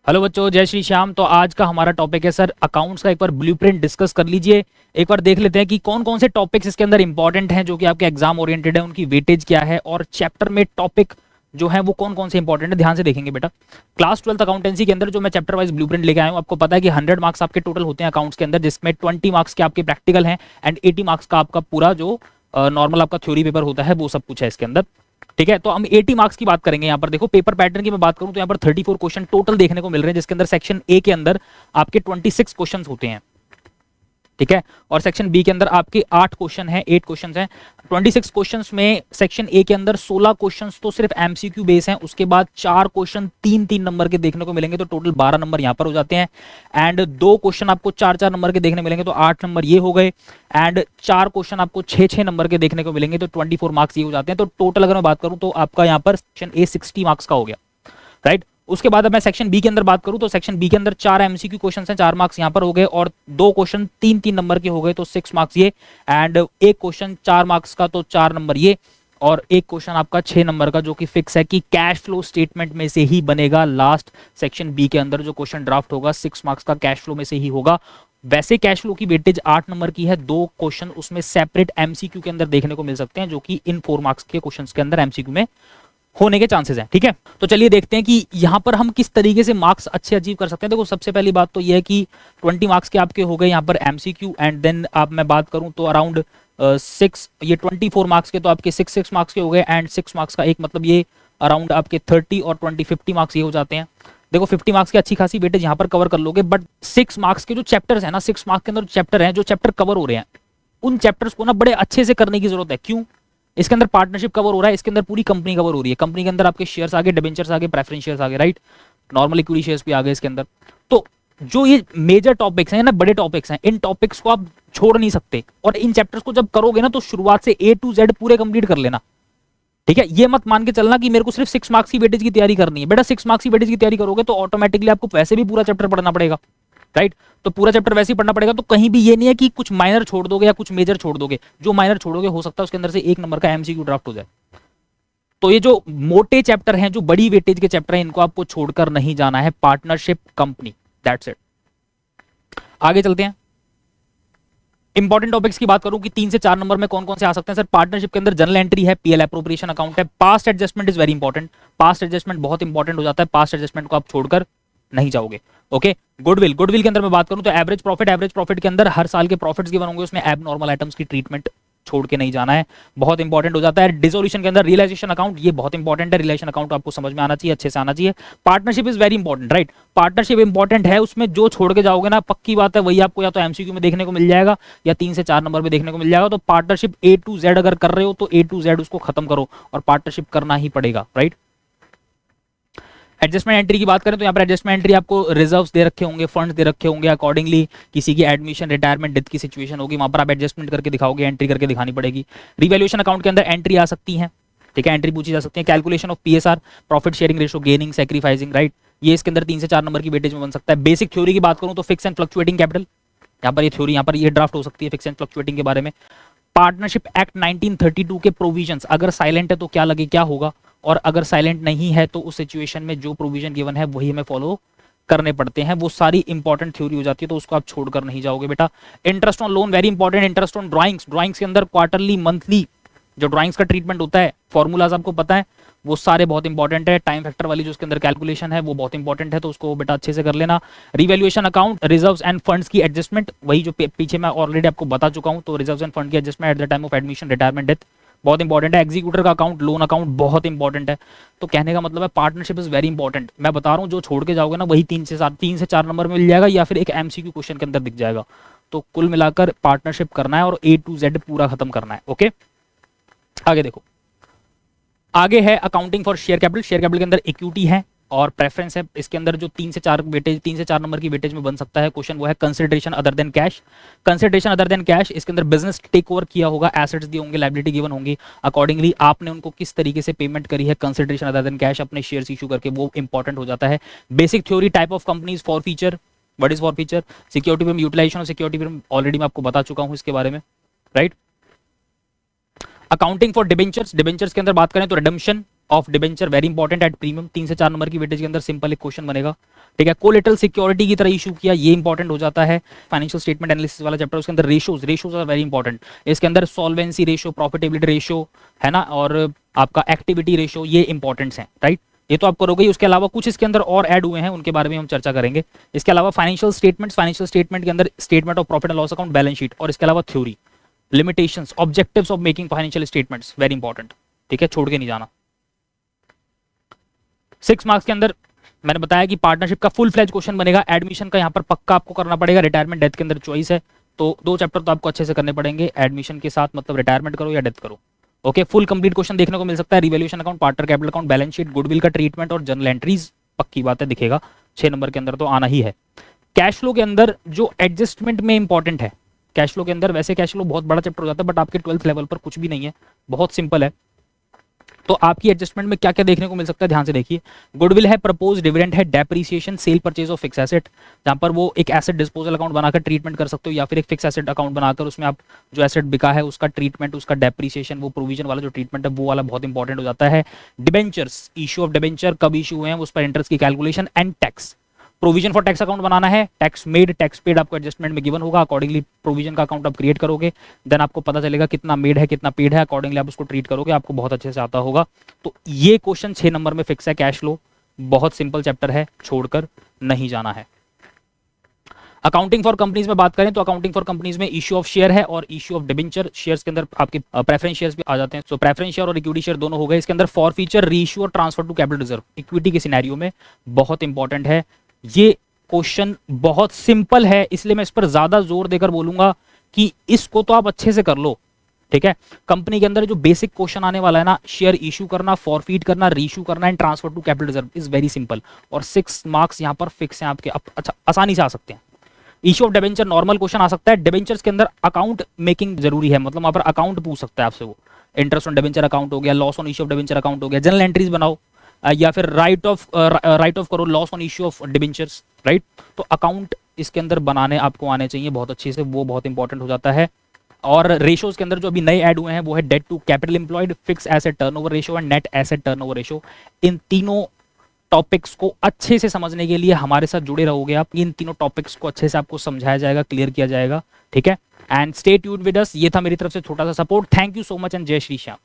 Hello बच्चों, जय श्री श्याम। तो आज का हमारा टॉपिक है सर अकाउंट्स का। एक बार ब्लूप्रिंट डिस्कस कर लीजिए। एक बार देख लेते हैं कि कौन कौन से टॉपिक्स इसके अंदर इंपॉर्टेंट हैं जो कि आपके एग्जाम ओरिएंटेड है, उनकी वेटेज क्या है और चैप्टर में टॉपिक जो है वो कौन कौन से इंपॉर्टेंट है, ध्यान से देखेंगे बेटा। क्लास 12 अकाउंटेंसी के अंदर जो मैं चैप्टर वाइज ब्लूप्रिंट लेके आया हूँ, आपको पता है कि 100 मार्क्स आपके टोटल होते हैं अकाउंट्स के अंदर, जिसमें 20 मार्क्स के आपके प्रैक्टिकल हैं एंड 80 मार्क्स का आपका पूरा जो नॉर्मल आपका थ्योरी पेपर होता है वो सब कुछ है इसके अंदर। ठीक है, तो हम 80 मार्क्स की बात करेंगे। यहाँ पर देखो पेपर पैटर्न की मैं बात करूं तो यहाँ पर 34 क्वेश्चन टोटल देखने को मिल रहे हैं, जिसके अंदर सेक्शन ए के अंदर आपके 26 क्वेश्चन होते हैं। ठीक है, और सेक्शन बी के अंदर आपके 8 क्वेश्चन हैं, 8 क्वेश्चन हैं। 26 क्वेश्चंस में सेक्शन ए के अंदर 16 क्वेश्चंस तो सिर्फ एमसीक्यू बेस हैं, उसके बाद 4 क्वेश्चन 3-3 नंबर के देखने को मिलेंगे, तो टोटल 12 नंबर यहां पर हो जाते हैं। एंड 2 क्वेश्चन आपको 4-4 नंबर के देखने मिलेंगे, तो 8 नंबर ये हो गए। एंड 4 क्वेश्चन आपको 6-6 नंबर के देखने को मिलेंगे, तो 24 मार्क्स ये हो जाते हैं। तो टोटल अगर मैं बात करूं तो आपका यहाँ पर सेक्शन ए 60 मार्क्स का हो गया, राइट। उसके बाद अब मैं सेक्शन बी के अंदर बात करूं तो सेक्शन बी के अंदर 4 एमसीक्यू क्वेश्चन हैं, 4 मार्क्स यहां पर हो गए, और 2 क्वेश्चन 3-3 नंबर के हो गए, तो 6 मार्क्स ये। एंड एक क्वेश्चन 4 मार्क्स का, तो 4 नंबर ये। और एक क्वेश्चन आपका 6 नंबर का जो कि फिक्स है कि कैश फ्लो स्टेटमेंट में से ही बनेगा। लास्ट सेक्शन बी के अंदर जो क्वेश्चन ड्राफ्ट होगा 6 मार्क्स का कैश फ्लो में से ही होगा। वैसे कैश फ्लो की वेटेज 8 नंबर की है, 2 क्वेश्चन उसमें सेपरेट एमसीक्यू के अंदर देखने को मिल सकते हैं, जो कि इन 4 मार्क्स के क्वेश्चन के अंदर एमसीक्यू में होने के चांसेस हैं। ठीक है, तो चलिए देखते हैं कि यहां पर हम किस तरीके से मार्क्स अच्छे अचीव कर सकते हैं। देखो सबसे पहली बात तो यह है कि 20 मार्क्स के आपके हो गए यहाँ पर एमसीक्यू, एंड देन आप मैं बात करूं तो अराउंड 6 ये 24 मार्क्स के तो आपके 6 मार्क्स के हो गए, एंड 6 मार्क्स का एक मतलब ये अराउंड आपके 30 और 20 50 मार्क्स ये हो जाते हैं। देखो 50 मार्क्स की अच्छी खासी वेटेज यहाँ पर कवर कर लोगे, बट 6 मार्क्स के जो चैप्टर्स है ना, 6 मार्क्स के अंदर चैप्टर है, जो चैप्टर कवर हो रहे हैं उन चैप्टर्स को ना बड़े अच्छे से करने की जरूरत है। क्यों? इसके अंदर पार्टनरशिप कवर हो रहा है, इसके अंदर पूरी कंपनी कवर हो रही है। कंपनी के अंदर आपके शेयर्स आगे, डिबेंचर्स आगे, प्रेफरेंस शेयर्स आगे, राइट, नॉर्मल इक्विटी शेयर्स भी आगे इसके अंदर। तो जो ये मेजर टॉपिक्स हैं ना, बड़े टॉपिक्स हैं, इन टॉपिक्स को आप छोड़ नहीं सकते, और इन चैप्टर्स को जब करोगे ना तो शुरुआत से A to Z पूरे कंप्लीट कर लेना। ठीक है, ये मत मान के चलना कि मेरे को सिर्फ 6 मार्क्स की वेटेज की तैयारी करनी है। बेटा 6 मार्क्स की वेटेज की तैयारी करोगे तो ऑटोमेटिकली आपको वैसे भी पूरा चैप्टर पढ़ना पड़ेगा, राइट। तो पूरा चैप्टर वैसे ही पढ़ना पड़ेगा, तो कहीं भी ये नहीं है कि कुछ माइनर छोड़ दोगे या कुछ मेजर छोड़ दोगे। जो माइनर छोड़ोगे हो सकता है उसके अंदर से 1 नंबर का एमसीक्यू ड्राफ्ट हो जाए। तो ये जो मोटे चैप्टर हैं, जो बड़ी वेटेज के चैप्टर हैं, इनको आपको छोड़कर नहीं जाना है। Partnership company, that's it. आगे चलते हैं। इंपॉर्टेंट टॉपिक्स की बात करूं कि 3 से 4 नंबर में कौन कौन से आ सकते हैं सर। पार्टनरशिप के अंदर जनरल एंट्री है, पीएल एप्रोप्रिएशन अकाउंट है, past adjustment is very important. Past adjustment बहुत इंपॉर्टेंट हो जाता है, पास्ट एडजस्टमेंट को आप छोड़कर नहीं जाओगे। ओके, गुडविल, गुडविल के अंदर मैं बात करूं तो एवरेज प्रॉफिट, एवरेज प्रॉफिट के अंदर हर साल के प्रॉफिट्स गिवन होंगे, उसमें एब नॉर्मल आइटम्स की ट्रीटमेंट छोड़ के नहीं जाना है, बहुत इंपॉर्टेंट हो जाता है। डिसोल्यूशन के अंदर रियलाइजेशन अकाउंट, ये बहुत इंपॉर्टेंट है। रियलाइजेशन अकाउंट आपको समझ में आना चाहिए, अच्छे से आना चाहिए। Partnership is very important, right, partnership important है। उसमें जो छोड़ के जाओगे ना, पक्की बात है वही आपको या तो एमसीक्यू में देखने को मिल जाएगा या 3 से 4 नंबर में देखने को मिल जाएगा। तो पार्टनरशिप A to Z अगर कर रहे हो तो A to Z उसको खत्म करो, और पार्टनरशिप करना ही पड़ेगा, राइट। एडजस्टमेंट एंट्री की बात करें तो यहाँ पर एडजस्टमेंट एंट्री आपको रिजर्व्स दे रखे होंगे, फंड्स दे रखे होंगे, अकॉर्डिंगली किसी की एडमिशन, रिटायरमेंट, डेथ की सिचुएशन होगी, वहां पर आप एडजस्टमेंट करके दिखाओगे, एंट्री करके दिखानी पड़ेगी। रिवैल्यूएशन अकाउंट के अंदर एंट्री आ सकती है, ठीक है, एंट्री पूछी जा सकती है। Calculation of PSR, profit sharing ratio, gaining, sacrificing, right, ये इसके अंदर 3 से 4 नंबर की वेटेज में बन सकता है। बेसिक थ्योरी की बात करूं तो फिक्स एंड फ्लक्चुएटिंग कैपिटल, यहाँ पर ये थ्योरी, यहाँ पर ये ड्राफ्ट हो सकती है फिक्स एंड फ्लक्चुएटिंग के बारे में। पार्टनरशिप एक्ट 1932 के प्रोविजंस, अगर साइलेंट है तो क्या लगे, क्या होगा, और अगर साइलेंट नहीं है तो उस सिचुएशन में जो प्रोविजन गिवन है वही हमें फॉलो करने पड़ते हैं। वो सारी इंपॉर्टेंट थ्योरी हो जाती है, तो उसको आप छोड़कर नहीं जाओगे बेटा। Interest on loan very important. Interest on drawings, drawings के अंदर क्वार्टरली, मंथली जो ड्राइंग्स का ट्रीटमेंट होता है, फॉर्मूलाज आपको पता है, वो सारे बहुत इंपॉर्टेंट है। टाइम फैक्टर वाली जो उसके अंदर कैलकुलेशन है वो बहुत इंपॉर्टेंट है, तो उसको बेटा अच्छे से कर लेना। Revaluation account, reserves end funds की एडजस्टमेंट, वही जो पीछे मैं ऑलरेडी आपको बता चुका हूं। तो रिजर्व्स एंड फंड की adjustment at the time of admission, retirement, death, बहुत इंपॉर्टेंट है। एग्जीक्यूटर का अकाउंट, लोन अकाउंट बहुत इंपॉर्टेंट है। तो कहने का मतलब है पार्टनरशिप इज वेरी इंपॉर्टेंट। मैं बता रहा हूँ जो छोड़ के जाओगे ना वही 3 से 4 नंबर में मिल जाएगा, या फिर एक एमसीक्यू क्वेश्चन के अंदर दिख जाएगा। तो कुल मिलाकर पार्टनरशिप करना है और A to Z पूरा खत्म करना है। ओके, आगे देखो, आगे है accounting for share capital. Share capital के अंदर इक्विटी है और प्रेफरेंस है। इसके अंदर जो 3 से 4 वेटेज, 3 से 4 नंबर की वेटेज में बन सकता है क्वेश्चन, वो है consideration other than cash. Consideration other than cash, इसके अंदर बिजनेस टेक ओवर किया होगा, एसेट्स दिए होंगे, लायबिलिटी गिवन होंगी, अकॉर्डिंगली आपने उनको किस तरीके से पेमेंट करी है, कंसिडरेशन अदर देन कैश, अपने शेयर्स इशू करके, वो इंपॉर्टेंट हो जाता है। Basic theory, type of companies, forfeiture, what is forfeiture, security from utilization of security from, already मैं आपको बता चुका हूं इसके बारे में, right. Accounting for debentures, debentures के अंदर बात करें तो redemption, of debenture very important at premium, 3 से 4 नंबर की वेटेज के अंदर सिंपल एक क्वेश्चन बनेगा, ठीक है। कोलेटरल सिक्योरिटी की तरह इशू किया, ये इंपॉर्टेंट हो जाता है। फाइनेंशियल स्टेटमेंट एनालिसिस वाला चैप्टर, उसके अंदर रेशोज आर वेरी इंपॉर्टेंट, इसके अंदर सॉल्वेंसी रेशो, प्रॉफिटेबिलिटी रेशो है ना, और आपका एक्टिविटी रेशो, ये इंपॉर्टेंट्स हैं, राइट। ये तो आप करोगे ही, उसके अलावा कुछ इसके अंदर और ऐड हुए हैं, उनके बारे में हम चर्चा करेंगे। इसके अलावा फाइनेंशियल स्टेटमेंट के अंदर statement of profit and loss account, balance sheet, और इसके अलावा theory, limitations, objectives of making financial statements, very important, ठीक है, छोड़ के नहीं जाना। 6 मार्क्स के अंदर मैंने बताया कि पार्टनरशिप का फुल फ्लैज क्वेश्चन बनेगा, एडमिशन का यहाँ पर पक्का आपको करना पड़ेगा, रिटायरमेंट डेथ के अंदर चॉइस है, तो 2 चैप्टर तो आपको अच्छे से करने पड़ेंगे एडमिशन के साथ, मतलब रिटायरमेंट करो या डेथ करो, ओके। फुल कंप्लीट क्वेश्चन देखने को मिल सकता है, revaluation account, partner capital account, balance sheet, goodwill का ट्रीटमेंट और जर्नल एंट्रीज, पक्की बात है दिखेगा 6 नंबर के अंदर तो आना ही है। कैश फ्लो के अंदर जो एडजस्टमेंट में इंपॉर्टेंट है, कैश फ्लो के अंदर, वैसे कैश फ्लो बहुत बड़ा चैप्टर हो जाता है, बट आपके 12th लेवल पर कुछ भी नहीं है, बहुत सिंपल है। तो आपकी एडजस्टमेंट में क्या क्या देखने को मिल सकता है, ध्यान से देखिए। गुडविल है, प्रपोज डिविडेंड है, depreciation, cell purchase of fix asset, जहां पर वो एक एसेट डिस्पोजल अकाउंट बनाकर ट्रीटमेंट कर सकते हो, या फिर एक फिक्स एसेट अकाउंट बनाकर उसमें आप जो एसेट बिका है उसका ट्रीटमेंट, उसका डेप्रिसिएशन, वो प्रोविजन वाला जो ट्रीटमेंट है वो वाला बहुत इंपॉर्टेंट हो जाता है। डिबेंचर्स, इशू ऑफ डिबेंचर, कब इशू हुए हैं, उस पर इंटरेस्ट की calculation, and tax, provision for tax account बनाना है, टैक्स मेड, टैक्स पेड आपको एडजस्टमेंट में गिवन होगा, अकॉर्डिंगली प्रोविजन का अकाउंट आप क्रिएट करोगे, देन आपको पता चलेगा कितना मेड है कितना पेड है, अकॉर्डिंगली आप उसको ट्रीट करोगे, आपको बहुत अच्छे से आता होगा। तो ये क्वेश्चन 6 नंबर में फिक्स है, कैश फ्लो बहुत सिंपल चैप्टर है, छोड़कर नहीं जाना है। अकाउंटिंग फॉर कंपनीज में बात करें तो अकाउंटिंग फॉर कंपनीज में इश्यू ऑफ शेयर है और इश्यू ऑफ डिबेंचर, शेयर्स के अंदर आपके प्रेफरेंस शेयर्स भी आ जाते हैं, सो प्रेफरेंस शेयर और इक्विटी शेयर दोनों हो गए। इसके अंदर फॉर फीचर, रीइश्यू और transfer to capital reserve equity के सिनेरियो में बहुत इंपॉर्टेंट है। ये क्वेश्चन बहुत सिंपल है, इसलिए मैं इस पर ज्यादा जोर देकर बोलूंगा कि इसको तो आप अच्छे से कर लो, ठीक है। कंपनी के अंदर जो बेसिक क्वेश्चन आने वाला है ना, शेयर इशू करना, फॉरफीट करना, रीइश्यू करना and transfer to capital reserve is very simple, और 6 मार्क्स यहां पर फिक्स हैं आपके, अच्छा आसानी से आ सकते हैं। Issue of debenture normal question आ सकता है, डिबेंचर्स के अंदर अकाउंट मेकिंग जरूरी है, मतलब वहां पर अकाउंट पूछ सकता है आपसे, वो इंटरेस्ट ऑन डिबेंचर अकाउंट हो गया, loss on issue of debenture account हो गया, जनरल एंट्रीज बनाओ, या फिर राइट ऑफ करो, loss on issue of debentures, right. तो अकाउंट इसके अंदर बनाने आपको आने चाहिए बहुत अच्छे से, वो बहुत इंपॉर्टेंट हो जाता है। और रेशोज के अंदर जो अभी नए ऐड हुए हैं वो है debt to capital employed, fix asset turnover ratio and net asset turnover ratio. इन तीनों टॉपिक्स को अच्छे से समझने के लिए हमारे साथ जुड़े रहोगे आप, इन तीनों टॉपिक्स को अच्छे से आपको समझाया जाएगा, क्लियर किया जाएगा, ठीक है। And stay tuned with us, ये था मेरी तरफ से छोटा सा support. Thank you so much and जय श्री श्याम।